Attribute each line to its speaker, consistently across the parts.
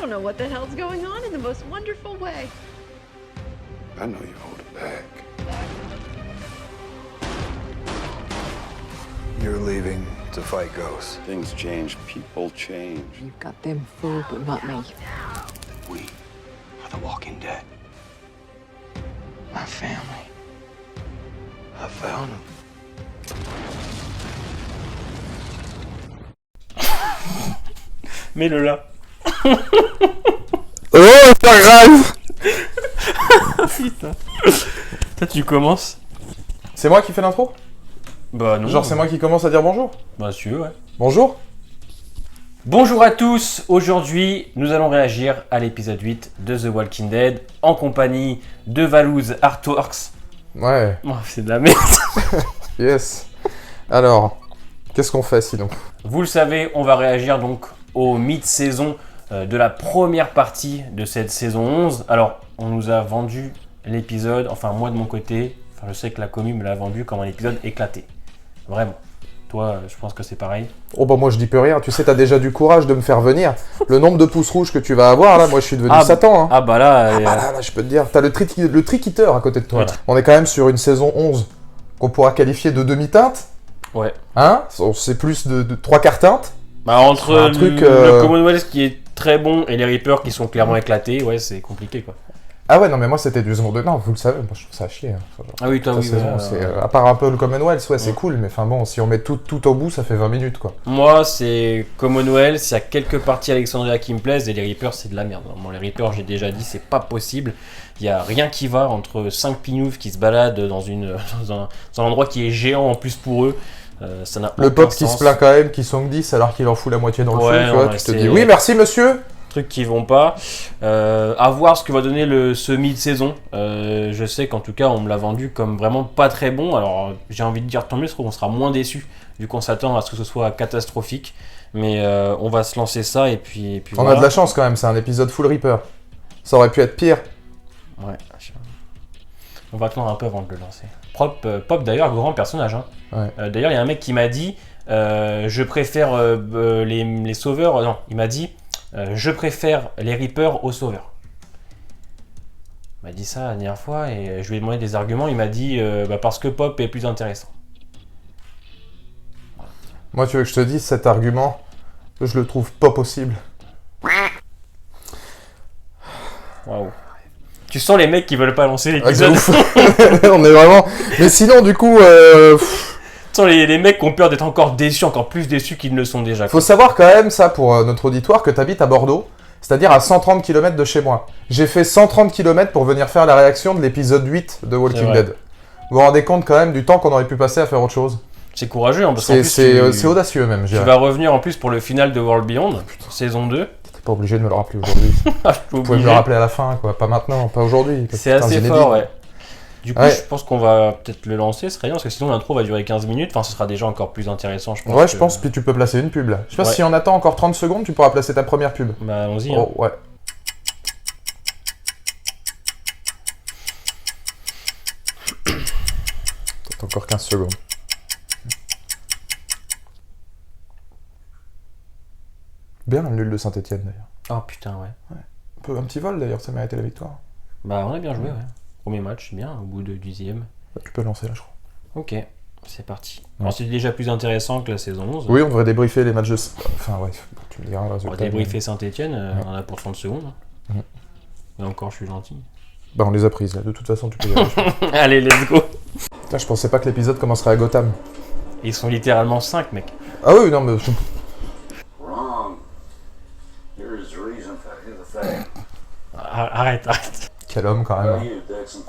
Speaker 1: don't know what the hell's going on in the most wonderful way.
Speaker 2: I know you hold it back. You're leaving to fight ghosts.
Speaker 3: Things change, people change.
Speaker 4: You've got them fooled, but not me.
Speaker 3: We are the Walking Dead.
Speaker 2: My family. I found them.
Speaker 5: Mets-le là.
Speaker 6: Oh, c'est pas grave.
Speaker 5: Putain. Toi, tu commences?
Speaker 6: C'est moi qui fais l'intro?
Speaker 5: Bah non.
Speaker 6: Genre c'est moi qui commence à dire bonjour?
Speaker 5: Bah si tu veux, ouais.
Speaker 6: Bonjour.
Speaker 5: Bonjour à tous. Aujourd'hui, nous allons réagir à l'épisode 8 de The Walking Dead en compagnie de Valouz Artworks.
Speaker 6: Ouais.
Speaker 5: Oh, c'est de la merde.
Speaker 6: Yes. Alors, qu'est-ce qu'on fait sinon?
Speaker 5: Vous le savez, on va réagir donc au mid-saison de la première partie de cette saison 11. Alors, on nous a vendu l'épisode, enfin moi de mon côté, enfin je sais que la commu me l'a vendu comme un épisode éclaté. Vraiment. Toi, je pense que c'est pareil.
Speaker 6: Oh bah moi je dis plus rien, tu sais t'as déjà du courage de me faire venir. Le nombre de pouces rouges que tu vas avoir là, moi je suis devenu Satan hein.
Speaker 5: Ah bah là...
Speaker 6: Ah là, je peux te dire, t'as le trick-eater à côté de toi.
Speaker 5: Ouais.
Speaker 6: Là. On est quand même sur une saison 11 qu'on pourra qualifier de demi-teinte.
Speaker 5: Ouais.
Speaker 6: Hein? C'est plus de 3/4 teinte.
Speaker 5: Bah entre
Speaker 6: un truc,
Speaker 5: le Commonwealth qui est très bon et les Reapers qui sont clairement éclatés, ouais c'est compliqué quoi.
Speaker 6: Ah ouais non mais moi c'était du second degré, non vous le savez, moi je trouve ça à chier. Hein. Genre,
Speaker 5: Ah oui toi
Speaker 6: ta
Speaker 5: oui.
Speaker 6: saison, c'est, à part un peu le Commonwealth, ouais c'est cool, mais enfin bon, si on met tout au bout ça fait 20 minutes quoi.
Speaker 5: Moi c'est Commonwealth, il y a quelques parties Alexandria qui me plaisent et les Reapers c'est de la merde. Bon, les Reapers j'ai déjà dit c'est pas possible, il y a rien qui va entre 5 pignoufs qui se baladent dans un endroit qui est géant en plus pour eux. Ça n'a
Speaker 6: Le
Speaker 5: aucun
Speaker 6: pote qui
Speaker 5: sens.
Speaker 6: se plaint quand même, qui song 10 alors qu'il en fout la moitié dans le
Speaker 5: Ouais,
Speaker 6: feu, tu vois,
Speaker 5: non,
Speaker 6: tu te
Speaker 5: c'est-
Speaker 6: dis oui merci monsieur.
Speaker 5: Trucs qui vont pas. À voir ce que va donner ce mid-saison. Je sais qu'en tout cas, on me l'a vendu comme vraiment pas très bon. Alors, j'ai envie de dire tant mieux, parce qu'on sera moins déçus, vu qu'on s'attend à ce que ce soit catastrophique. Mais on va se lancer ça, et puis
Speaker 6: On
Speaker 5: voilà.
Speaker 6: a de la chance quand même, c'est un épisode full Reaper. Ça aurait pu être pire.
Speaker 5: Ouais. On va attendre un peu avant de le lancer. Pop d'ailleurs, grand personnage. Hein.
Speaker 6: Ouais.
Speaker 5: D'ailleurs, il y a un mec qui m'a dit je préfère les sauveurs. Non, il m'a dit je préfère les Reapers aux sauveurs. Il m'a dit ça la dernière fois et je lui ai demandé des arguments. Il m'a dit parce que Pop est plus intéressant.
Speaker 6: Moi tu veux que je te dise cet argument, je le trouve pas possible.
Speaker 5: Waouh. Tu sens les mecs qui veulent pas lancer
Speaker 6: Ah, c'est
Speaker 5: l'épisode.
Speaker 6: ouf. On est vraiment... Mais sinon du coup...
Speaker 5: Tu sens les mecs qui ont peur d'être encore déçus, encore plus déçus qu'ils ne le sont déjà.
Speaker 6: Faut savoir quand même ça pour notre auditoire que t'habites à Bordeaux, c'est-à-dire à 130 km de chez moi. J'ai fait 130 km pour venir faire la réaction de l'épisode 8 de Walking
Speaker 5: vrai.
Speaker 6: Dead. Vous vous rendez compte quand même du temps qu'on aurait pu passer à faire autre chose?
Speaker 5: C'est courageux, hein, parce qu'en
Speaker 6: C'est
Speaker 5: plus,
Speaker 6: c'est audacieux même, je
Speaker 5: tu
Speaker 6: dirais.
Speaker 5: vas revenir en plus pour le final de World Beyond, saison 2.
Speaker 6: T'es pas obligé de me le rappeler aujourd'hui.
Speaker 5: Ah, je suis
Speaker 6: Vous pouvez me
Speaker 5: obligé.
Speaker 6: le rappeler à la fin, quoi. Pas maintenant, pas aujourd'hui.
Speaker 5: C'est
Speaker 6: Putain,
Speaker 5: assez
Speaker 6: inédit.
Speaker 5: fort, ouais. Du coup,
Speaker 6: Ouais.
Speaker 5: je pense qu'on va peut-être le lancer, ce serait bien, parce que sinon l'intro va durer 15 minutes. Enfin, ce sera déjà encore plus intéressant, je pense.
Speaker 6: Ouais, je
Speaker 5: que-
Speaker 6: pense, puis tu peux placer une pub là. Je sais pas
Speaker 5: Ouais.
Speaker 6: si on attend encore 30 secondes, tu pourras placer ta première pub.
Speaker 5: Bah, allons-y. Hein.
Speaker 6: Oh, ouais. T'as encore 15 secondes. Bien le nul de Saint-Etienne d'ailleurs.
Speaker 5: Oh putain, ouais.
Speaker 6: Un petit vol d'ailleurs, ça méritait la victoire.
Speaker 5: Bah, on a bien joué, ouais. Premier match, c'est bien, au bout de 10e.
Speaker 6: Bah, tu peux lancer là, je crois.
Speaker 5: Ok, c'est parti.
Speaker 6: Ouais.
Speaker 5: Alors, c'est déjà plus intéressant que la saison 11.
Speaker 6: Oui, on devrait débriefer les matchs de. Enfin, ouais, tu me diras le
Speaker 5: On va
Speaker 6: résultat.
Speaker 5: débriefer Saint-Etienne,
Speaker 6: Ouais.
Speaker 5: on en a pour 30 secondes.
Speaker 6: Mhm.
Speaker 5: Et encore, je suis gentil.
Speaker 6: Bah, on les a prises là, de toute façon, tu peux y aller.
Speaker 5: Allez, let's go.
Speaker 6: Putain, je pensais pas que l'épisode commencerait à Gotham.
Speaker 5: Ils sont littéralement 5, mec.
Speaker 6: Ah oui, non, mais.
Speaker 3: Wrong. Here's the reason for the thing.
Speaker 5: Arrête.
Speaker 6: Quel homme quand même.
Speaker 3: You, Dixon.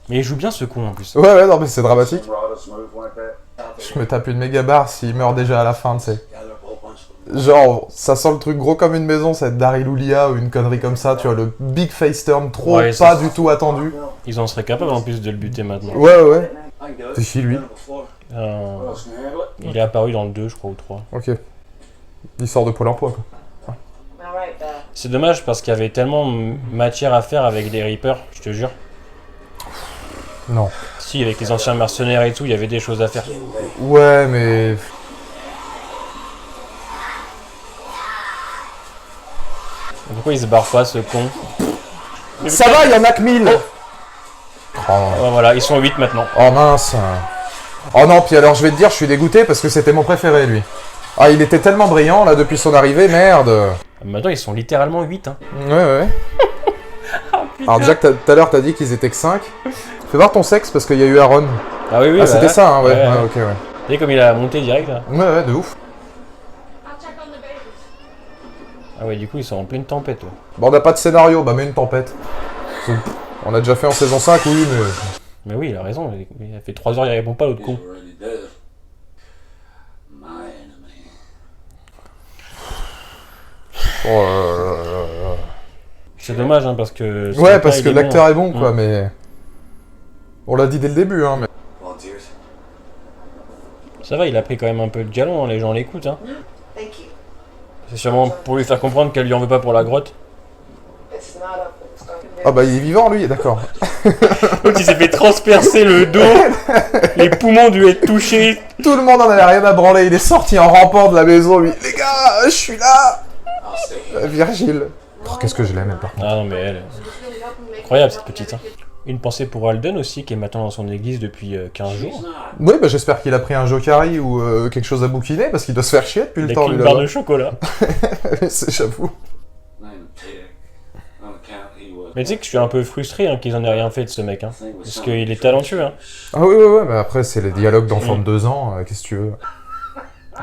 Speaker 5: Mais il joue bien ce con en plus.
Speaker 6: Ouais, non, mais c'est dramatique.
Speaker 3: Rodis move like that.
Speaker 6: Je me tape une méga barre s'il meurt déjà à la fin, tu sais. Genre, ça sent le truc gros comme une maison, cette Daryl Oulia ou une connerie comme ça, tu vois, le big face turn trop
Speaker 5: Ouais,
Speaker 6: pas
Speaker 5: c'est-
Speaker 6: du tout attendu.
Speaker 5: Ils en seraient capables en plus de le buter maintenant.
Speaker 6: Ouais. C'est qui lui?
Speaker 5: Il est apparu dans le 2, je crois, ou 3.
Speaker 6: Ok. Il sort de Pôle emploi, quoi.
Speaker 5: C'est dommage parce qu'il y avait tellement matière à faire avec les Reapers, je te jure.
Speaker 6: Non.
Speaker 5: Si, avec les anciens mercenaires et tout, il y avait des choses à faire.
Speaker 6: Ouais, mais.
Speaker 5: Pourquoi il se barre pas, ce con?
Speaker 6: Ça va, il y en a que 1000. Oh.
Speaker 5: Voilà, ils sont 8 maintenant.
Speaker 6: Oh mince. Oh non, puis alors je vais te dire, je suis dégoûté parce que c'était mon préféré, lui. Ah, il était tellement brillant, là, depuis son arrivée, merde.
Speaker 5: Maintenant, ils sont littéralement 8, hein.
Speaker 6: Ouais. Alors déjà que tout à l'heure, t'as dit qu'ils étaient que 5. Fais voir ton sexe, parce qu'il y a eu Aaron.
Speaker 5: Ah oui,
Speaker 6: Ah, c'était ça, hein, ouais.
Speaker 5: Ouais.
Speaker 6: Ok, ouais.
Speaker 5: Vous voyez comme il a monté direct, là?
Speaker 6: Ouais, de ouf.
Speaker 5: Ah ouais, du coup, ils sont en pleine tempête, ouais.
Speaker 6: Bon, on n'a pas de scénario, bah mets une tempête. On a déjà fait en saison 5, oui, mais...
Speaker 5: Mais oui, il a raison, il a fait 3 heures, il répond pas, l'autre con.
Speaker 3: Already dead. My enemy.
Speaker 6: Oh,
Speaker 5: C'est dommage, hein, parce que...
Speaker 6: ouais, parce que l'acteur
Speaker 5: est
Speaker 6: est bon, quoi, mais... On l'a dit dès le début, hein, mais...
Speaker 3: Volunteers.
Speaker 5: Ça va, il a pris quand même un peu de galon, hein, les gens l'écoutent, hein.
Speaker 7: Thank you.
Speaker 5: C'est sûrement pour lui faire comprendre qu'elle lui en veut pas pour la grotte.
Speaker 7: It's not up. It's going to
Speaker 6: Ah bah, il est vivant, lui, d'accord.
Speaker 5: L'autre, il s'est fait transpercer le dos, les poumons lui être touchés.
Speaker 6: Tout le monde en avait rien à branler, il est sorti en rampant de la maison, lui. Les gars, je suis là.
Speaker 3: I'll stay here.
Speaker 6: Virgile. Oh, qu'est-ce que je l'aime, elle, par contre.
Speaker 5: Ah non, mais elle... Incroyable, cette petite, hein. Une pensée pour Alden aussi, qui est maintenant dans son église depuis 15 jours.
Speaker 6: Oui, bah j'espère qu'il a pris un Jokari ou quelque chose à bouquiner, parce qu'il doit se faire chier depuis
Speaker 5: Il
Speaker 6: le
Speaker 5: a
Speaker 6: temps,
Speaker 5: qu'une
Speaker 6: lui,
Speaker 5: barre
Speaker 6: là-bas.
Speaker 5: de chocolat.
Speaker 6: J'avoue.
Speaker 3: Name Pig. On account he was.
Speaker 5: Mais tu sais que je suis un peu frustré hein, qu'ils en aient rien fait de ce mec, hein. Parce qu'il est talentueux, hein.
Speaker 6: Ah oui, ouais, mais après, c'est les dialogues d'enfants de 2 ans, qu'est-ce que tu veux.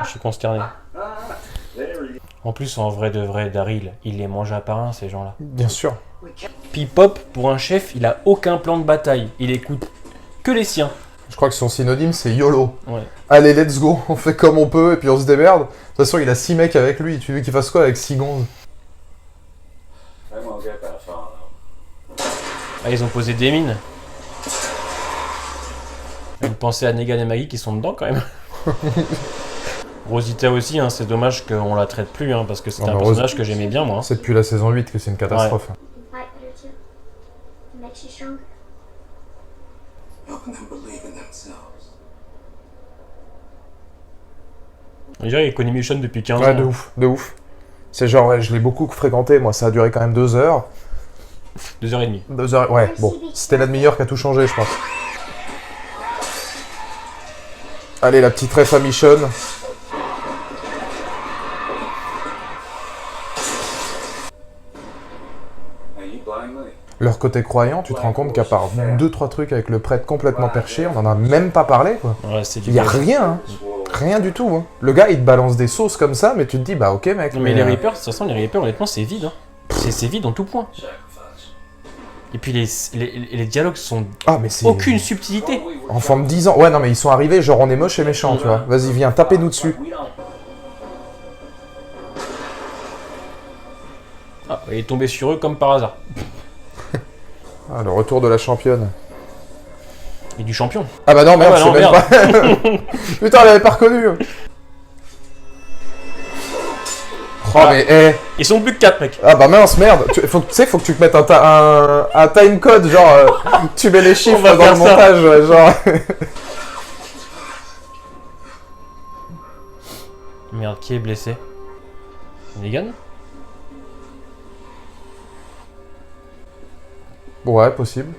Speaker 5: Je suis consterné. En plus, en vrai de vrai, Daryl, il les mange à part un, ces gens-là.
Speaker 6: Bien sûr.
Speaker 5: Puis Pop, pour un chef, il a aucun plan de bataille. Il écoute que les siens.
Speaker 6: Je crois que son synonyme, c'est YOLO.
Speaker 5: Ouais.
Speaker 6: Allez, let's go, on fait comme on peut, et puis on se démerde. De toute façon, il a 6 mecs avec lui, tu veux qu'il fasse quoi avec 6 gonzes?
Speaker 3: They won't get that far though.
Speaker 5: Ah, ils ont posé des mines. Une pensée à Negan et Maggie qui sont dedans, quand même. Rosita aussi, hein, c'est dommage qu'on la traite plus, hein, parce que c'était
Speaker 6: Non,
Speaker 5: un
Speaker 6: mais
Speaker 5: personnage que j'aimais bien, moi. hein.
Speaker 6: C'est depuis la saison 8 que c'est une catastrophe.
Speaker 8: fight better too. It makes you stronger.
Speaker 3: Helping them believe in themselves.
Speaker 5: On dirait qu'il connaît Michonne depuis 15 ans.
Speaker 6: Ouais, de ouf, de ouf. C'est genre, ouais, je l'ai beaucoup fréquenté, moi, ça a duré quand même 2 heures.
Speaker 5: 2h30.
Speaker 6: 2 heures, ouais, bon. C'était la demi-heure qui a tout changé, je pense. Allez, la petite ref à Michonne.
Speaker 3: And you blame me.
Speaker 6: Leur côté croyant, tu te rends compte qu'à part 2-3 trucs avec le prêtre complètement perché, on en a même pas parlé, quoi.
Speaker 5: Ouais, c'est du
Speaker 6: Il y a
Speaker 5: gaz.
Speaker 6: rien, hein. Rien du tout, hein. Le gars, il te balance des sauces comme ça, mais tu te dis, bah ok, mec.
Speaker 5: Non, mais les Reapers, de toute façon, les Reapers, honnêtement, c'est vide. Hein. C'est vide en tout point.
Speaker 3: Sacrifice.
Speaker 5: Et puis les dialogues sont
Speaker 6: Ah, mais c'est...
Speaker 5: aucune subtilité.
Speaker 6: Enfant de 10 ans. Ouais, non, mais ils sont arrivés, genre on est moche et méchant, tu vois. Vas-y, viens, tapez-nous dessus.
Speaker 5: Ah, il est tombé sur eux comme par hasard.
Speaker 6: Ah, le retour de la championne.
Speaker 5: Et du champion.
Speaker 6: Ah bah non, merde,
Speaker 5: Ah bah non,
Speaker 6: c'est même pas... Putain, elle avait pas reconnu. Oh,
Speaker 5: Ah.
Speaker 6: mais, eh...
Speaker 5: Ils sont plus que 4, mec.
Speaker 6: Ah bah mince, merde. Tu sais, faut que tu te mettes un time code, genre... tu mets les chiffres
Speaker 5: va
Speaker 6: dans le
Speaker 5: faire ça.
Speaker 6: montage, ouais, genre...
Speaker 5: Merde, qui est blessé? Negan?
Speaker 6: Ouais, possible.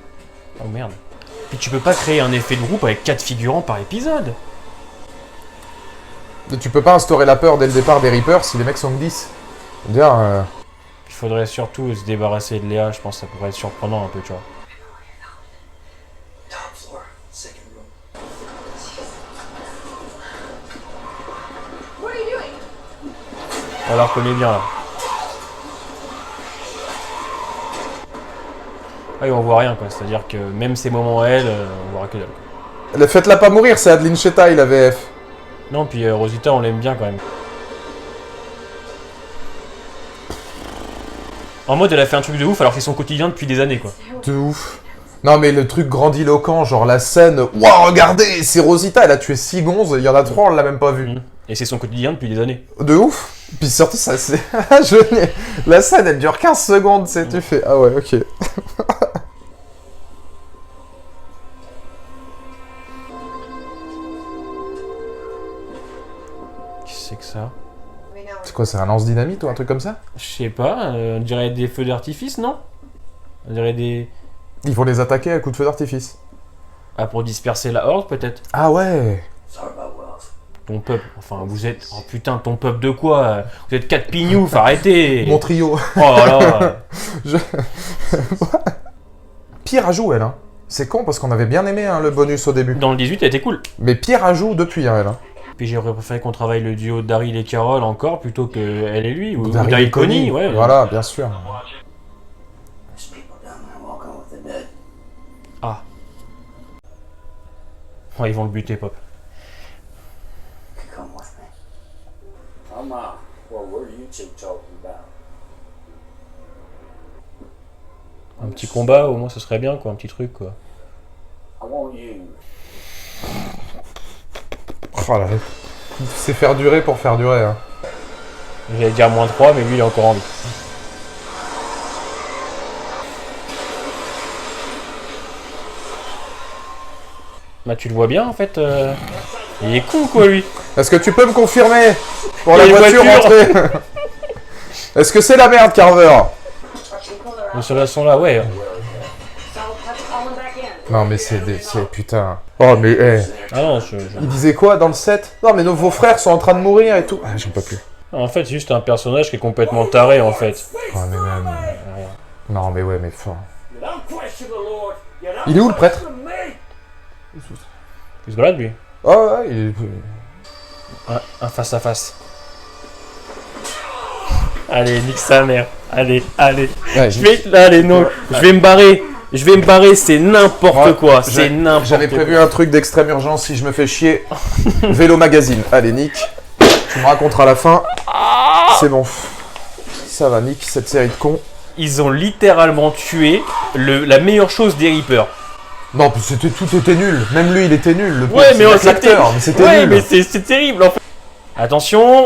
Speaker 5: Oh merde. Puis tu peux pas créer un effet de groupe avec 4 figurants par épisode.
Speaker 6: Tu peux pas instaurer la peur dès le départ des Reapers si les mecs sont que 10. Dire,
Speaker 5: Il faudrait surtout se débarrasser de Léa, je pense que ça pourrait être surprenant un peu, tu vois.
Speaker 7: top floor, second room.
Speaker 1: What are you doing?
Speaker 5: On la reconnaît bien là. Ah, et on voit rien quoi, c'est-à-dire que même ces moments à elle, on voit que dalle.
Speaker 6: Faites-la pas mourir, c'est Adeline Chetaille, la VF.
Speaker 5: Non, puis Rosita, on l'aime bien quand même. En mode, elle a fait un truc de ouf alors que c'est son quotidien depuis des années quoi.
Speaker 6: De ouf. Non mais le truc grandiloquent, genre la scène... Waouh, regardez, c'est Rosita, elle a tué 6 gonzes, il y en a 3, on l'a même pas vu.
Speaker 5: Et c'est son quotidien depuis des années.
Speaker 6: De ouf. Puis surtout, ça c'est... La scène, elle dure 15 secondes, c'est tu fais... Ah ouais, ok.
Speaker 5: Qui c'est que ça?
Speaker 7: We know
Speaker 6: C'est quoi, c'est un lance-dynamite ou un truc comme ça?
Speaker 5: Je sais pas, on dirait des feux d'artifice, non? On dirait des...
Speaker 6: Ils vont les attaquer à coups de feu d'artifice.
Speaker 5: Ah, pour disperser la horde, peut-être?
Speaker 6: Ah ouais.
Speaker 3: Sorry about Wells.
Speaker 5: Ton peuple, enfin, vous êtes... Oh putain, ton peuple de quoi? Vous êtes 4 pignoufs, arrêtez!
Speaker 6: Mon trio.
Speaker 5: Oh là là!
Speaker 6: Pire ajout, elle, hein. C'est con parce qu'on avait bien aimé hein, le bonus au début.
Speaker 5: Dans le 18, elle était cool.
Speaker 6: Mais pire ajout depuis, hein, elle. Hein.
Speaker 5: Puis j'aurais préféré qu'on travaille le duo Daryl et Carol encore plutôt que elle et lui. Ou
Speaker 6: Daryl
Speaker 5: Daryl
Speaker 6: et Connie,
Speaker 5: Connie, ouais.
Speaker 6: Voilà, bien sûr.
Speaker 3: There's people down there walking with the dead.
Speaker 5: Ah. Ouais, ils vont le buter, Pop.
Speaker 3: You come with me. Well, what are you two talking about?
Speaker 5: Un petit combat, au moins, ce serait bien, quoi. Un petit truc, quoi.
Speaker 3: I want you.
Speaker 6: Oh là, c'est faire durer pour faire durer. Hein.
Speaker 5: J'allais dire -3, mais lui, il a encore envie. Bah, tu le vois bien, en fait. Il est con, quoi, lui.
Speaker 6: Est-ce que tu peux me confirmer pour
Speaker 5: Il y
Speaker 6: la
Speaker 5: a une
Speaker 6: voiture
Speaker 5: voiture.
Speaker 6: rentrée? Est-ce que c'est la merde, Carver?
Speaker 5: Mais ceux-là sont là, ouais.
Speaker 6: Non mais c'est putain. Oh mais
Speaker 5: Ah non,
Speaker 6: il disait quoi dans le 7? Non mais vos frères sont en train de mourir et tout. Ah, j'en peux plus.
Speaker 5: En fait, c'est juste un personnage qui est complètement taré, en fait.
Speaker 6: Oh mais même... Non mais ouais mais fort.
Speaker 3: You don't question the Lord. You don't
Speaker 6: Il est où le prêtre?
Speaker 3: question me.
Speaker 5: Il se balade, lui.
Speaker 6: Oh ouais, il est...
Speaker 5: Un face-à-face. Allez, nique sa mère. Allez.
Speaker 6: Ouais,
Speaker 5: Allez, non. Je vais me barrer. C'est n'importe
Speaker 6: Ouais,
Speaker 5: quoi. C'est n'importe quoi.
Speaker 6: J'avais prévu un truc d'extrême urgence si je me fais chier. Vélo Magazine. Allez, Nick. Tu me raconteras la fin. C'est bon. Ça va, Nick, cette série de cons.
Speaker 5: Ils ont littéralement tué la meilleure chose des Reapers.
Speaker 6: Non, puis tout était nul. Même lui, il était nul. Le
Speaker 5: Ouais, mais
Speaker 6: c'est l'acteur, mais c'était
Speaker 5: ouais,
Speaker 6: nul.
Speaker 5: mais c'est terrible en fait. Attention.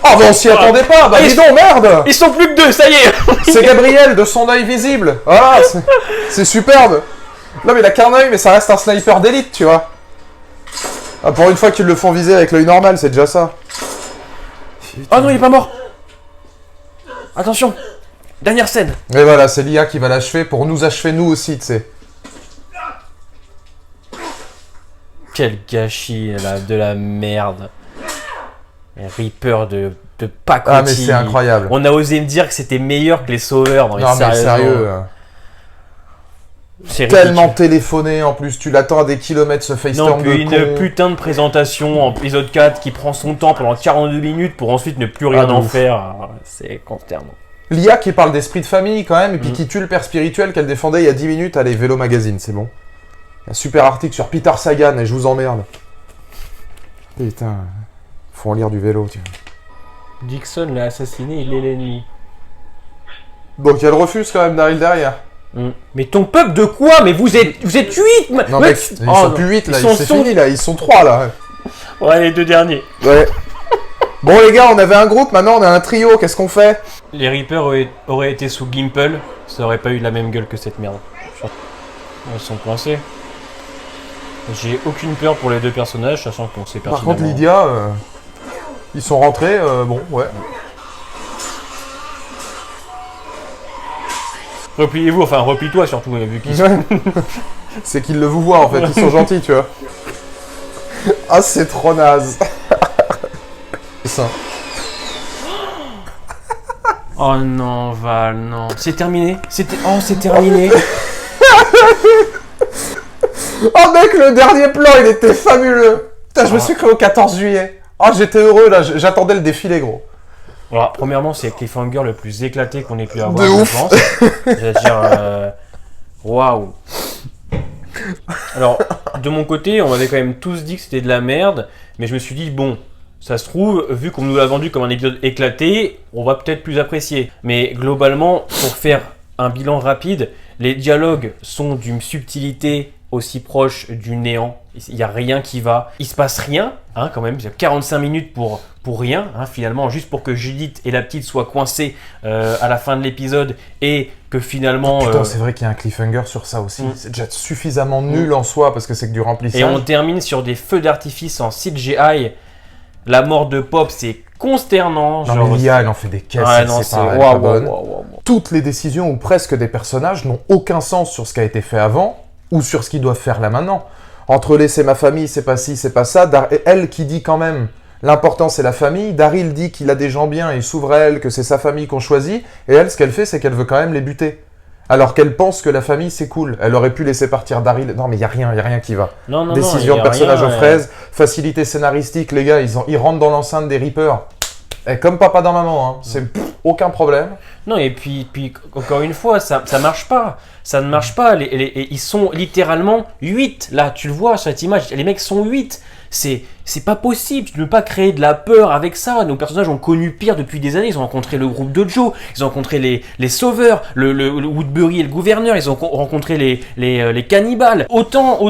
Speaker 6: Oh, bah on s'y attendait pas. Bah dis donc, merde.
Speaker 5: Ils sont plus que 2, ça y est.
Speaker 6: C'est Gabriel de son œil visible. Voilà, c'est superbe. Non, mais il a qu'un œil, mais ça reste un sniper d'élite, tu vois. Ah, pour une fois qu'ils le font viser avec l'œil normal, c'est déjà ça.
Speaker 5: Oh non, il est pas mort. Attention. Dernière scène.
Speaker 6: Et voilà, c'est l'IA qui va l'achever pour nous achever nous aussi, tu sais.
Speaker 5: Quel gâchis, là, de la merde. Reaper de pacotille.
Speaker 6: Ah, mais c'est incroyable.
Speaker 5: On a osé me dire que c'était meilleur que les sauveurs. Non,
Speaker 6: mais sérieux.
Speaker 5: C'est
Speaker 6: Tellement
Speaker 5: ridicule.
Speaker 6: téléphoné en plus, tu l'attends à des kilomètres ce
Speaker 5: Non,
Speaker 6: FaceTime
Speaker 5: puis
Speaker 6: de
Speaker 5: une
Speaker 6: con.
Speaker 5: putain de présentation en épisode 4 qui prend son temps pendant 42 minutes pour ensuite ne plus rien
Speaker 6: de
Speaker 5: en
Speaker 6: ouf.
Speaker 5: faire. Ah, c'est consternant.
Speaker 6: L'IA qui parle d'esprit de famille quand même, et puis qui tue le père spirituel qu'elle défendait il y a 10 minutes. Allez, Vélo Magazine, c'est bon. Un super article sur Peter Sagan, et je vous emmerde. Putain, faut en lire du vélo, tiens.
Speaker 5: Dixon l'a assassiné, il est l'ennemi.
Speaker 6: Donc elle refuse quand même Daryl derrière.
Speaker 5: Mais ton peuple de quoi? Mais vous êtes 8.
Speaker 6: Non mec, ils sont plus 8 là, c'est fini là, ils sont 3 là.
Speaker 5: Ouais, les 2 derniers.
Speaker 6: Ouais. Bon les gars, on avait un groupe, maintenant on a un trio, qu'est-ce qu'on fait?
Speaker 5: Les Reapers auraient été sous Gimple, ça aurait pas eu la même gueule que cette merde. Ils sont coincés. J'ai aucune peur pour les 2 personnages, sachant qu'on sait pertinemment...
Speaker 6: Par contre Lydia, ils sont rentrés, bon, ouais.
Speaker 5: Repliez-vous, enfin replie-toi surtout, vu qu'ils sont...
Speaker 6: Ouais. C'est qu'ils le vous voient en fait, ils sont gentils, tu vois. Ah, c'est trop naze. Ça.
Speaker 5: Oh non, Val, non. C'est terminé. Oh, c'est terminé.
Speaker 6: Oh mec, le dernier plan, il était fabuleux. Putain, je me suis cru au 14 juillet. Oh, j'étais heureux là, j'attendais le défilé, gros.
Speaker 5: Alors, premièrement, c'est le cliffhanger le plus éclaté qu'on ait pu avoir,
Speaker 6: De
Speaker 5: je
Speaker 6: ouf.
Speaker 5: pense. C'est-à-dire, waouh. Alors, de mon côté, on m'avait quand même tous dit que c'était de la merde, mais je me suis dit, bon, ça se trouve, vu qu'on nous l'a vendu comme un épisode éclaté, on va peut-être plus apprécier. Mais globalement, pour faire un bilan rapide, les dialogues sont d'une subtilité aussi proche du néant. Il n'y a rien qui va. Il se passe rien, hein, quand même. Il y a 45 minutes pour rien, hein, finalement, juste pour que Judith et la petite soient coincées à la fin de l'épisode et que finalement...
Speaker 6: Putain, c'est vrai qu'il y a un cliffhanger sur ça aussi. C'est déjà suffisamment nul en soi parce que c'est que du remplissage.
Speaker 5: Et on termine sur des feux d'artifice en CGI. La mort de Pop, c'est consternant.
Speaker 6: Non,
Speaker 5: genre,
Speaker 6: mais l'IA, elle en fait des caisses,
Speaker 5: ouais,
Speaker 6: elle
Speaker 5: non,
Speaker 6: sait
Speaker 5: c'est
Speaker 6: pas, elle est
Speaker 5: waouh,
Speaker 6: pas bonne.
Speaker 5: waouh, waouh, waouh.
Speaker 6: Toutes les décisions ou presque des personnages n'ont aucun sens sur ce qui a été fait avant ou sur ce qu'ils doivent faire là maintenant. Entre laisser ma famille, c'est pas ci, c'est pas ça, elle qui dit quand même l'important c'est la famille, Daryl dit qu'il a des gens bien et il s'ouvre à elle, que c'est sa famille qu'on choisit, et elle ce qu'elle fait c'est qu'elle veut quand même les buter. Alors qu'elle pense que la famille c'est cool, elle aurait pu laisser partir Daryl. Non mais y a rien qui va.
Speaker 5: Non, non,
Speaker 6: Décision
Speaker 5: non,
Speaker 6: de personnage
Speaker 5: rien,
Speaker 6: aux fraises, facilité scénaristique, les gars ils rentrent dans l'enceinte des Reapers. Et comme papa dans maman, hein. C'est aucun problème.
Speaker 5: Non, et puis encore une fois, ça marche pas. Ça ne marche pas. Ils sont littéralement 8. Là, tu le vois sur cette image. Les mecs sont 8. C'est pas possible. Tu ne peux pas créer de la peur avec ça. Nos personnages ont connu pire depuis des années. Ils ont rencontré le groupe de Joe. Ils ont rencontré les sauveurs, le Woodbury et le gouverneur. Ils ont rencontré les cannibales. Autant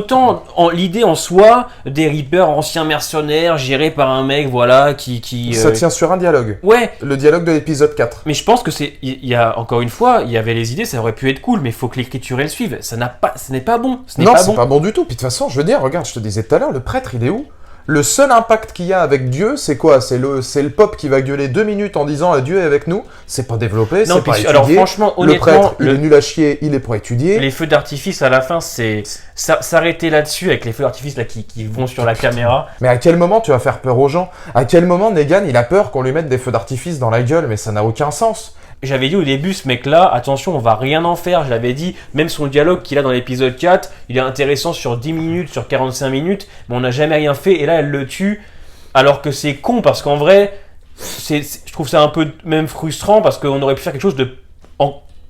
Speaker 5: l'idée en soi des Reapers anciens mercenaires gérés par un mec, voilà, qui
Speaker 6: Ça tient sur un dialogue.
Speaker 5: Ouais.
Speaker 6: Le dialogue de l'épisode 4.
Speaker 5: Mais je pense que il y a encore une fois, il y avait les idées, ça aurait pu être cool, mais il faut que l'écriture elle suive. Ce n'est pas bon.
Speaker 6: Non, c'est pas bon du tout. Puis de toute façon, je veux dire, regarde, je te disais tout à l'heure, le prêtre, il est où ? Le seul impact qu'il y a avec Dieu, c'est quoi ? C'est le Pop qui va gueuler 2 minutes en disant Dieu est avec nous. C'est pas développé, c'est pas étudié.
Speaker 5: Alors franchement,
Speaker 6: le
Speaker 5: honnêtement,
Speaker 6: prêtre, il est nul à chier, il est pour étudier.
Speaker 5: Les feux d'artifice à la fin, c'est s'arrêter là-dessus avec les feux d'artifice là qui vont sur la caméra.
Speaker 6: Mais à quel moment tu vas faire peur aux gens ? À quel moment Negan, il a peur qu'on lui mette des feux d'artifice dans la gueule ? Mais ça n'a aucun sens.
Speaker 5: J'avais dit au début, ce mec-là, attention, on va rien en faire. Je l'avais dit, même son dialogue qu'il a dans l'épisode 4, il est intéressant sur 10 minutes, sur 45 minutes, mais on n'a jamais rien fait. Et là, elle le tue, alors que c'est con, parce qu'en vrai, je trouve ça un peu même frustrant, parce qu'on aurait pu faire quelque chose de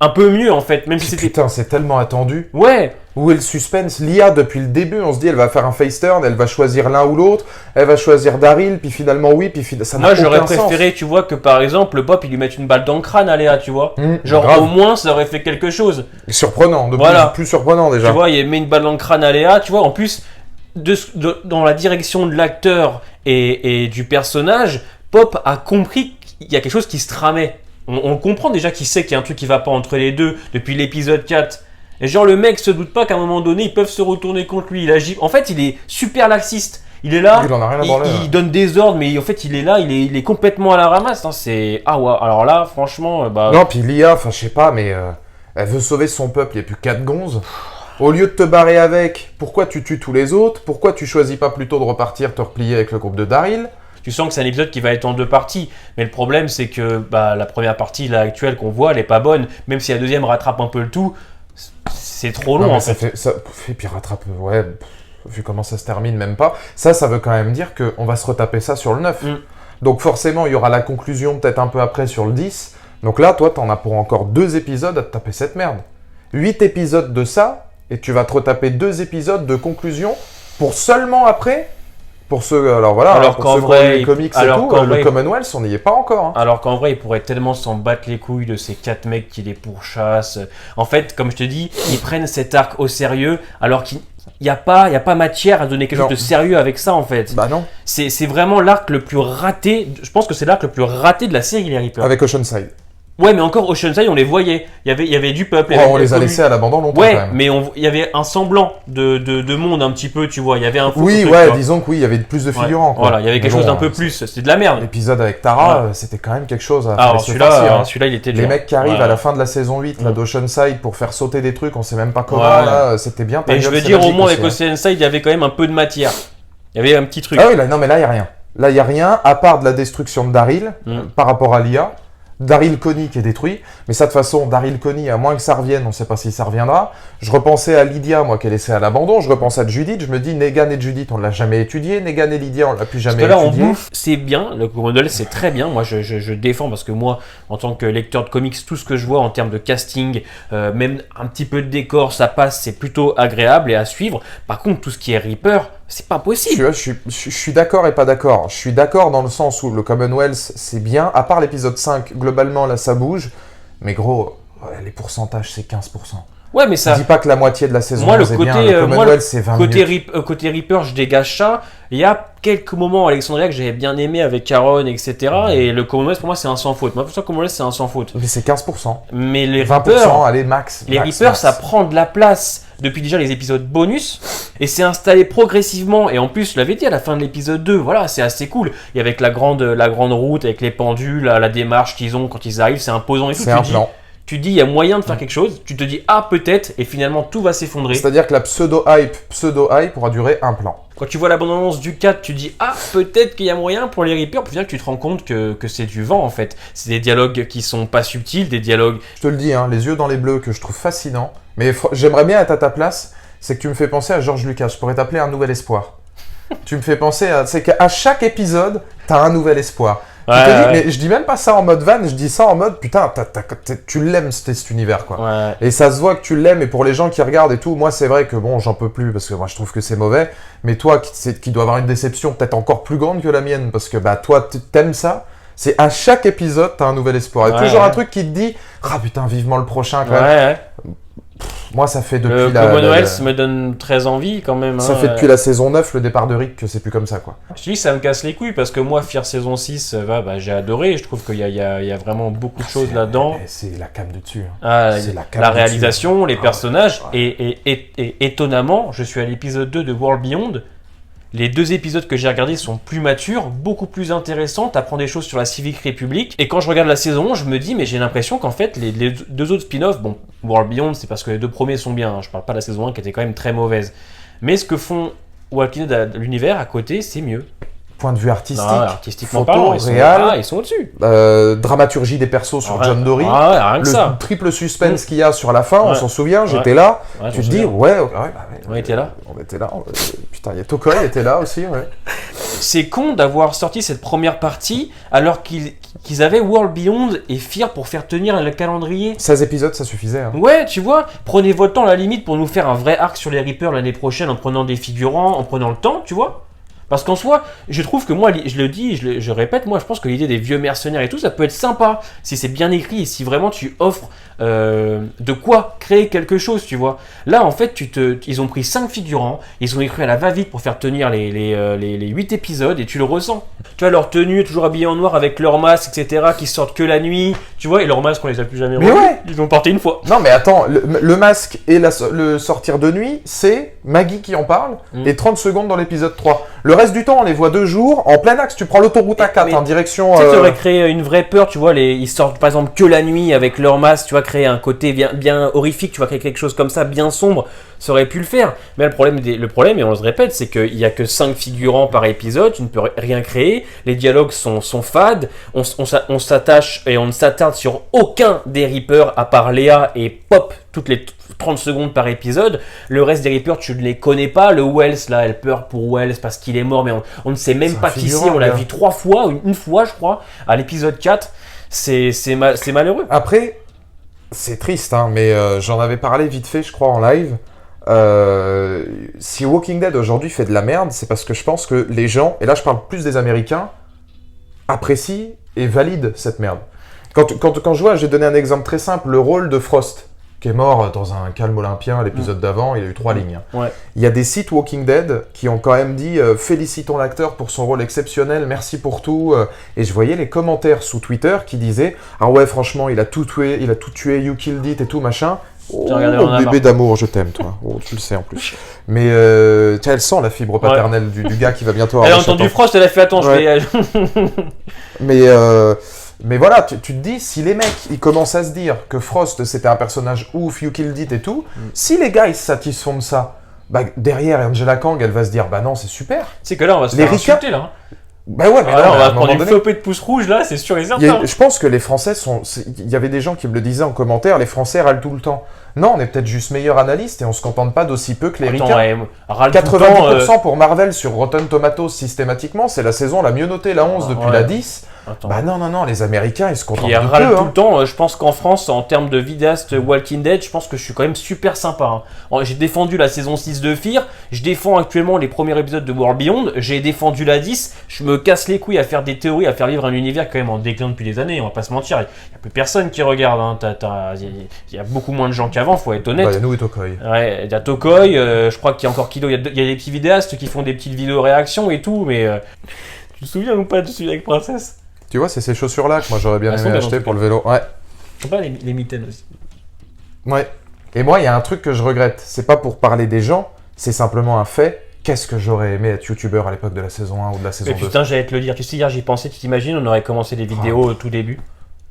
Speaker 5: un peu mieux, en fait, même si c'était...
Speaker 6: Putain, c'est tellement attendu.
Speaker 5: Ouais.
Speaker 6: Où est le suspense ? L'IA, depuis le début, on se dit, elle va faire un face turn, elle va choisir l'un ou l'autre, elle va choisir Daryl, puis finalement oui, puis ça n'a
Speaker 5: Moi,
Speaker 6: aucun
Speaker 5: j'aurais
Speaker 6: sens.
Speaker 5: préféré, tu vois, que par exemple, le Pop, il lui mette une balle dans le crâne à Léa, tu vois. Genre,
Speaker 6: grave.
Speaker 5: au moins, ça aurait fait quelque chose.
Speaker 6: Surprenant, de
Speaker 5: Voilà.
Speaker 6: plus surprenant déjà.
Speaker 5: Tu vois, il met une balle dans le crâne à Léa, tu vois, en plus, dans la direction de l'acteur et du personnage, Pop a compris qu'il y a quelque chose qui se tramait. On comprend déjà qu'il sait qu'il y a un truc qui va pas entre les deux depuis l'épisode 4. Et genre, le mec se doute pas qu'à un moment donné, ils peuvent se retourner contre lui. Il agit. En fait, il est super laxiste. Il est là,
Speaker 6: Il en a rien à branler,
Speaker 5: il donne des ordres, mais en fait, il est là, il est complètement à la ramasse. Hein. C'est... Ah ouais, alors là, franchement, bah...
Speaker 6: Non, puis l'IA, enfin, je sais pas, mais elle veut sauver son peuple, il n'y a plus 4 gonzes. Au lieu de te barrer avec, pourquoi tu tues tous les autres ? Pourquoi tu choisis pas plutôt de repartir te replier avec le groupe de Daryl ?
Speaker 5: Tu sens que c'est un épisode qui va être en 2 parties. Mais le problème, c'est que bah, la première partie, là, actuelle qu'on voit, elle est pas bonne. Même si la deuxième rattrape un peu le tout, c'est trop long,
Speaker 6: Non, mais
Speaker 5: en
Speaker 6: ça
Speaker 5: fait.
Speaker 6: et puis rattrape, ouais, vu comment ça se termine, même pas. Ça veut quand même dire qu'on va se retaper ça sur le 9. Donc forcément, il y aura la conclusion peut-être un peu après sur le 10. Donc là, toi, t'en as pour encore 2 épisodes à te taper cette merde. 8 épisodes de ça, et tu vas te retaper 2 épisodes de conclusion pour seulement après... Pour ceux, alors voilà,
Speaker 5: Alors
Speaker 6: pour
Speaker 5: qu'en
Speaker 6: ceux qui ont
Speaker 5: vrai,
Speaker 6: lu les comics et
Speaker 5: alors
Speaker 6: tout,
Speaker 5: qu'en
Speaker 6: le
Speaker 5: vrai-
Speaker 6: Commonwealth, on n'y est pas encore. Hein.
Speaker 5: Alors qu'en vrai, il pourrait tellement s'en battre les couilles de ces 4 mecs qui les pourchassent. En fait, comme je te dis, ils prennent cet arc au sérieux, alors qu'il n'y a pas matière à donner quelque
Speaker 6: Non.
Speaker 5: chose de sérieux avec ça, en fait.
Speaker 6: Bah non,
Speaker 5: C'est vraiment l'arc le plus raté. Je pense que c'est l'arc le plus raté de la série, les Reapers.
Speaker 6: avec Oceanside.
Speaker 5: Ouais, mais encore Oceanside, on les voyait. Il y avait du peuple. il y
Speaker 6: Oh,
Speaker 5: avait
Speaker 6: on
Speaker 5: des
Speaker 6: les a
Speaker 5: communes.
Speaker 6: laissés à l'abandon longtemps
Speaker 5: Ouais,
Speaker 6: quand même.
Speaker 5: mais il y avait un semblant de monde un petit peu, tu vois. Il y avait un faux
Speaker 6: Oui,
Speaker 5: truc,
Speaker 6: ouais,
Speaker 5: tu vois.
Speaker 6: disons que oui, il y avait plus de
Speaker 5: Ouais.
Speaker 6: figurants. Quoi.
Speaker 5: Voilà, il y avait
Speaker 6: Mais
Speaker 5: quelque chose
Speaker 6: bon,
Speaker 5: d'un peu plus. C'était de la merde.
Speaker 6: L'épisode avec Tara,
Speaker 5: Ouais.
Speaker 6: c'était quand même quelque chose à
Speaker 5: Alors
Speaker 6: se farcir, hein.
Speaker 5: celui-là, il était dur.
Speaker 6: Les mecs qui arrivent
Speaker 5: Ouais.
Speaker 6: à la fin de la saison 8 là, d'Oceanside pour faire sauter des trucs, on sait même pas comment,
Speaker 5: Ouais.
Speaker 6: là, c'était bien. ta
Speaker 5: Mais je
Speaker 6: gueule,
Speaker 5: veux
Speaker 6: c'est
Speaker 5: dire, au
Speaker 6: magique
Speaker 5: moins
Speaker 6: aussi,
Speaker 5: avec Oceanside, il y avait quand même un peu de matière. Il y avait un petit truc.
Speaker 6: Ah oui, là, non, mais là, il n'y a rien. Là, il n'y a rien, à part de la destruction de Daryl, par rapport à l'IA. Daryl Coney qui est détruit. Mais ça, de toute façon, Daryl Coney, à moins que ça revienne, on ne sait pas si ça reviendra. Je repensais à Lydia, moi, qui est laissée à l'abandon. Je repense à Judith. Je me dis, Negan et Judith, on ne l'a jamais étudié. Negan et Lydia, on ne l'a plus
Speaker 5: Parce
Speaker 6: jamais
Speaker 5: que là, on
Speaker 6: étudié.
Speaker 5: bouffe, c'est bien. Le Commonwealth, c'est très bien. Moi, je défends parce que moi, en tant que lecteur de comics, tout ce que je vois en termes de casting, même un petit peu de décor, ça passe, c'est plutôt agréable et à suivre. Par contre, tout ce qui est Reaper, c'est pas possible.
Speaker 6: Je suis d'accord et pas d'accord. Je suis d'accord dans le sens où le Commonwealth, c'est bien. À part l'épisode 5, globalement, là, ça bouge. Mais gros, ouais, les pourcentages, c'est 15%.
Speaker 5: Ouais, mais ça.
Speaker 6: Dis pas que la moitié de la saison
Speaker 5: Moi, le
Speaker 6: 11 est
Speaker 5: côté,
Speaker 6: bien. Le
Speaker 5: moi,
Speaker 6: Commonwealth, c'est 20 minutes.
Speaker 5: côté Reaper, je dégage ça. Il y a quelques moments, Alexandria, que j'avais bien aimé avec Aaron, etc. Et le Commonwealth, pour moi, c'est un sans faute. Moi, pour ça, le Commonwealth, c'est un sans faute.
Speaker 6: Mais c'est 15%.
Speaker 5: Mais les
Speaker 6: 20%,
Speaker 5: Reapers,
Speaker 6: allez, max.
Speaker 5: les
Speaker 6: max,
Speaker 5: Reapers,
Speaker 6: max.
Speaker 5: ça prend de la place. depuis déjà les épisodes bonus, et c'est installé progressivement, et en plus, je l'avais dit à la fin de l'épisode 2, voilà, c'est assez cool, et avec la grande route, avec les pendules, la démarche qu'ils ont quand ils arrivent, c'est imposant et tout.
Speaker 6: C'est un plan.
Speaker 5: Tu dis, il y a moyen de faire quelque chose, tu te dis, ah, peut-être, et finalement, tout va s'effondrer.
Speaker 6: C'est-à-dire que la pseudo-hype pourra durer un plan.
Speaker 5: Quand tu vois l'abondance du 4, tu dis, ah, peut-être qu'il y a moyen pour les Reapers, puis tu te rends compte que c'est du vent, en fait. C'est des dialogues qui sont pas subtils, des dialogues...
Speaker 6: Je te le dis, hein, les yeux dans les bleus que je trouve fascinants, mais j'aimerais bien être à ta place, c'est que tu me fais penser à George Lucas, je pourrais t'appeler Un Nouvel Espoir. Tu me fais penser à... C'est qu'à chaque épisode, t'as un nouvel espoir. Mais je dis même pas ça en mode van, je dis ça en mode putain, tu l'aimes cet univers quoi.
Speaker 5: Ouais.
Speaker 6: Et ça se voit que tu l'aimes, et pour les gens qui regardent et tout, moi c'est vrai que bon, j'en peux plus parce que moi je trouve que c'est mauvais, mais toi qui dois avoir une déception peut-être encore plus grande que la mienne parce que bah toi t'aimes ça, c'est à chaque épisode t'as un nouvel espoir. Il y a toujours un truc qui te dit ah putain, vivement le prochain quand même. Moi, ça fait depuis
Speaker 5: Commonwealth me donne très envie quand même.
Speaker 6: Ça fait depuis la saison 9, le départ de Rick, que c'est plus comme ça, quoi.
Speaker 5: Je dis ça me casse les couilles parce que moi, Fear saison 6, j'ai adoré. Je trouve qu'il y a vraiment beaucoup de choses là-dedans.
Speaker 6: C'est la cam de dessus. Hein.
Speaker 5: La réalisation, les personnages. Et étonnamment, je suis à l'épisode 2 de World Beyond. Les 2 épisodes que j'ai regardés sont plus matures, beaucoup plus intéressants, t'apprends des choses sur la Civic République. Et quand je regarde la saison 1, je me dis, mais j'ai l'impression qu'en fait, les 2 autres spin-offs, bon, World Beyond, c'est parce que les 2 premiers sont bien, hein, je parle pas de la saison 1 qui était quand même très mauvaise. Mais ce que font Walking Dead, l'univers à côté, c'est mieux.
Speaker 6: Point de vue artistique,
Speaker 5: artistiquement
Speaker 6: photo,
Speaker 5: parlant,
Speaker 6: réal,
Speaker 5: ils sont au-dessus.
Speaker 6: Dramaturgie des persos sur John Dory,
Speaker 5: rien que ça.
Speaker 6: Triple suspense qu'il y a sur la fin, on s'en souvient, j'étais là, tu te dis,
Speaker 5: on était là.
Speaker 6: On était là, putain, il y a Tokoi était là aussi, ouais.
Speaker 5: C'est con d'avoir sorti cette première partie alors qu'ils avaient World Beyond et Fear pour faire tenir le calendrier.
Speaker 6: 16 épisodes, ça suffisait. Hein.
Speaker 5: Ouais, tu vois, prenez votre temps à la limite pour nous faire un vrai arc sur les Reapers l'année prochaine en prenant des figurants, en prenant le temps, tu vois. Parce qu'en soi, je trouve que moi, je le dis, je répète, moi je pense que l'idée des vieux mercenaires et tout, ça peut être sympa si c'est bien écrit et si vraiment tu offres de quoi créer quelque chose, tu vois. Là, en fait, ils ont pris 5 figurants, ils ont écrit à la va-vite pour faire tenir les 8 épisodes et tu le ressens. Tu vois, leur tenue, toujours habillée en noir avec leur masque, etc., qui sortent que la nuit, tu vois, et leur masque, on les a plus jamais revus.
Speaker 6: Ouais.
Speaker 5: Ils l'ont porté une fois.
Speaker 6: Non, mais attends, le masque et le sortir de nuit, c'est Maggie qui en parle, et 30 secondes dans l'épisode 3. Le reste du temps, on les voit 2 jours, en plein axe, tu prends l'autoroute A4 en direction...
Speaker 5: Tu sais, t'aurais créé une vraie peur, tu vois, ils sortent par exemple que la nuit avec leur masque, tu vois, créer un côté bien horrifique, tu vois, créer quelque chose comme ça, bien sombre, ça aurait pu le faire. Mais le problème, et on le répète, c'est qu'il n'y a que 5 figurants par épisode, tu ne peux rien créer, les dialogues sont fades, on s'attache et on ne s'attarde sur aucun des Reapers à part Léa et Pop toutes les 30 secondes par épisode. Le reste des Reapers, tu ne les connais pas. Le Wells, là, elle pleure pour Wells parce qu'il est mort, mais on ne sait même pas qui c'est. On l'a vu 3 fois, une fois, je crois, à l'épisode 4. C'est malheureux.
Speaker 6: Après, c'est triste, hein, mais j'en avais parlé vite fait, je crois, en live. Si Walking Dead aujourd'hui fait de la merde, c'est parce que je pense que les gens, et là je parle plus des Américains, apprécient et valident cette merde. Quand je vois, j'ai donné un exemple très simple, le rôle de Frost, qui est mort dans un calme olympien à l'épisode d'avant, il y a eu 3 lignes.
Speaker 5: Ouais.
Speaker 6: Il y a des sites Walking Dead qui ont quand même dit félicitons l'acteur pour son rôle exceptionnel, merci pour tout. Et je voyais les commentaires sous Twitter qui disaient ah ouais franchement il a tout tué, you killed it et tout machin. Oh, bébé d'amour, je t'aime toi. Oh, tu le sais en plus. Mais elle sent la fibre paternelle du gars qui va bientôt avoir.
Speaker 5: Elle a entendu Frost, elle a fait attends,
Speaker 6: ouais. Mais voilà, tu te dis, si les mecs, ils commencent à se dire que Frost, c'était un personnage ouf, you killed it et tout, si les gars, ils se satisfont de ça, bah, derrière, Angela Kang, elle va se dire, bah non, c'est super.
Speaker 5: C'est que là, on va se faire insulter, là.
Speaker 6: Bah ouais, mais
Speaker 5: on va prendre une flopée de pouces rouges, là, c'est sûr et certain.
Speaker 6: Je pense que les Français il y avait des gens qui me le disaient en commentaire, les Français râlent tout le temps. Non, on est peut-être juste meilleurs analystes et on se contente pas d'aussi peu que les ricains. 90% pour Marvel sur Rotten Tomatoes systématiquement, c'est la saison la mieux notée, la 11 depuis la 10.
Speaker 5: Attends.
Speaker 6: Bah non, les Américains, ils se contentent
Speaker 5: de peu. Ils râlent tout le temps. Je pense qu'en France, en termes de vidéaste Walking Dead, je pense que je suis quand même super sympa. Hein. J'ai défendu la saison 6 de Fear, je défends actuellement les premiers épisodes de World Beyond, j'ai défendu la 10, je me casse les couilles à faire des théories, à faire vivre un univers quand même en déclin depuis des années, on va pas se mentir. Il n'y a plus personne qui regarde. Hein. Il y a beaucoup moins de gens qu'avant, faut être honnête.
Speaker 6: Bah, il y a nous et Tokoi.
Speaker 5: Ouais, il y a Tokoi, je crois qu'il y a encore Kilo, il y a des petits vidéastes qui font des petites vidéos réactions et tout, mais tu te souviens ou pas de celui avec Princesse?
Speaker 6: Tu vois, c'est ces chaussures-là que moi j'aurais bien aimé acheter pour le vélo. Ouais.
Speaker 5: Pas les mitaines aussi.
Speaker 6: Ouais. Et moi, il y a un truc que je regrette. C'est pas pour parler des gens, c'est simplement un fait. Qu'est-ce que j'aurais aimé être youtubeur à l'époque de la saison 1 ou de la saison
Speaker 5: Mais
Speaker 6: 2.
Speaker 5: putain, j'allais te le dire. Tu sais, hier, j'y pensais. Tu t'imagines, on aurait commencé les vidéos au tout début.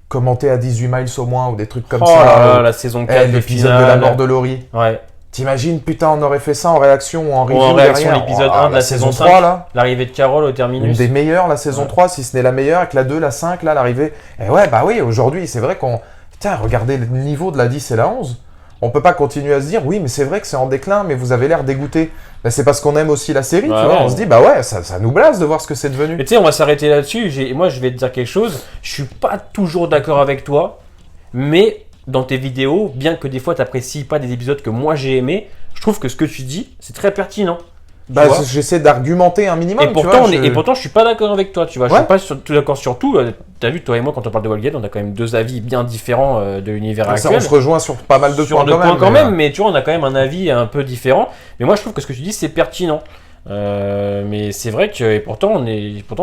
Speaker 6: Commenter à 18 miles au moins ou des trucs comme
Speaker 5: Oh
Speaker 6: ça.
Speaker 5: là là, la saison 4, le
Speaker 6: l'épisode
Speaker 5: final.
Speaker 6: de la mort de Laurie.
Speaker 5: Ouais.
Speaker 6: T'imagines, putain, on aurait fait ça en réaction ou en review
Speaker 5: en réaction,
Speaker 6: derrière.
Speaker 5: l'épisode
Speaker 6: Oh,
Speaker 5: 1 de la saison
Speaker 6: 3,
Speaker 5: 5.
Speaker 6: là.
Speaker 5: L'arrivée de Carole au
Speaker 6: Une
Speaker 5: terminus.
Speaker 6: des meilleures, la saison 3, si ce n'est la meilleure, avec la 2, la 5, là, l'arrivée. Et ouais, bah oui, aujourd'hui, c'est vrai qu'on... Putain, regardez le niveau de la 10 et la 11. On peut pas continuer à se dire, oui, mais c'est vrai que c'est en déclin, mais vous avez l'air dégoûté. Ben, c'est parce qu'on aime aussi la série,
Speaker 5: Bah
Speaker 6: tu vois.
Speaker 5: ouais.
Speaker 6: On se dit, bah ouais, ça nous blase de voir ce que c'est devenu.
Speaker 5: Mais tu sais, on va s'arrêter là-dessus. Moi, je vais te dire quelque chose. Je suis pas toujours d'accord avec toi, mais dans tes vidéos, bien que des fois tu n'apprécies pas des épisodes que moi j'ai aimés, je trouve que ce que tu dis, c'est très pertinent.
Speaker 6: Bah,
Speaker 5: vois.
Speaker 6: j'essaie d'argumenter un minimum,
Speaker 5: Et pourtant, et pourtant, je suis pas d'accord avec toi, tu vois. Je
Speaker 6: Ouais.
Speaker 5: suis pas tout d'accord sur tout. T'as vu, toi et moi, quand on parle de Walgate, on a quand même deux avis bien différents de l'univers
Speaker 6: Ça,
Speaker 5: actuel.
Speaker 6: on se rejoint sur pas mal de
Speaker 5: Sur
Speaker 6: points
Speaker 5: deux
Speaker 6: quand
Speaker 5: points
Speaker 6: même.
Speaker 5: quand même, mais tu vois, on a quand même un avis un peu différent. Mais moi, je trouve que ce que tu dis, c'est pertinent. Mais c'est vrai que, et pourtant,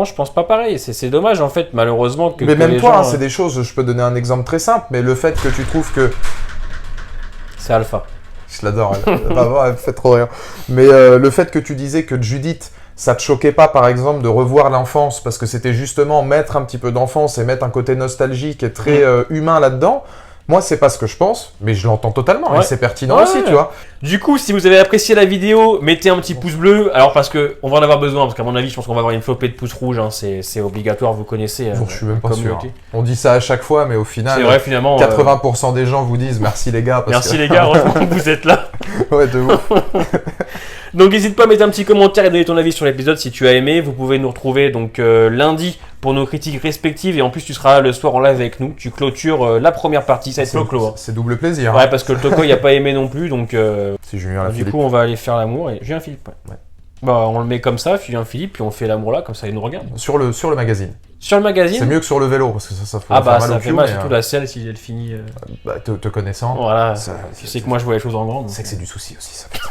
Speaker 5: je pense pas pareil. C'est dommage, en fait, malheureusement, que.
Speaker 6: Mais
Speaker 5: que
Speaker 6: même
Speaker 5: les
Speaker 6: toi,
Speaker 5: gens,
Speaker 6: hein, c'est des choses, je peux donner un exemple très simple, mais le fait que tu trouves que...
Speaker 5: C'est Alpha.
Speaker 6: Je l'adore, elle me fait trop rire. Mais le fait que tu disais que Judith, ça te choquait pas, par exemple, de revoir l'enfance, parce que c'était justement mettre un petit peu d'enfance et mettre un côté nostalgique et très humain là-dedans, moi, c'est pas ce que je pense, mais je l'entends totalement,
Speaker 5: Ouais.
Speaker 6: et c'est pertinent
Speaker 5: Ouais.
Speaker 6: aussi, tu vois.
Speaker 5: Du coup, si vous avez apprécié la vidéo, mettez un petit pouce bleu. Alors, parce que on va en avoir besoin, parce qu'à mon avis, je pense qu'on va avoir une flopée de pouces rouges. Hein. C'est obligatoire, vous connaissez.
Speaker 6: Bon, je suis même pas sûr.
Speaker 5: communauté.
Speaker 6: On dit ça à chaque fois, mais au final,
Speaker 5: C'est vrai, finalement.
Speaker 6: 80% des gens vous disent merci les gars. Parce
Speaker 5: Merci
Speaker 6: que...
Speaker 5: les gars, heureusement que vous êtes là.
Speaker 6: Ouais, de ouf.
Speaker 5: Donc n'hésite pas à mettre un petit commentaire et donner ton avis sur l'épisode si tu as aimé. Vous pouvez nous retrouver donc lundi pour nos critiques respectives et en plus tu seras le soir en live avec nous. Tu clôtures la première partie, ça va être clos. Hein.
Speaker 6: C'est double plaisir.
Speaker 5: Ouais, parce que le Toko il a pas aimé non plus, donc
Speaker 6: Si Julien
Speaker 5: du
Speaker 6: Lafilippe.
Speaker 5: coup on va aller faire l'amour et Julien Philippe. Ouais. Bah on le met comme ça, Julien Philippe, puis on fait l'amour là, comme ça il nous regarde.
Speaker 6: Sur le magazine.
Speaker 5: Sur le magazine.
Speaker 6: C'est mieux que sur le vélo, parce que ça peut
Speaker 5: Ah bah
Speaker 6: faire mal
Speaker 5: ça
Speaker 6: au
Speaker 5: fait
Speaker 6: cul,
Speaker 5: mal,
Speaker 6: mais,
Speaker 5: surtout la selle si elle finit.
Speaker 6: Te connaissant,
Speaker 5: Voilà,
Speaker 6: ça-
Speaker 5: tu sais que moi je vois les choses en grand. donc,
Speaker 6: c'est que c'est du souci aussi, ça, putain.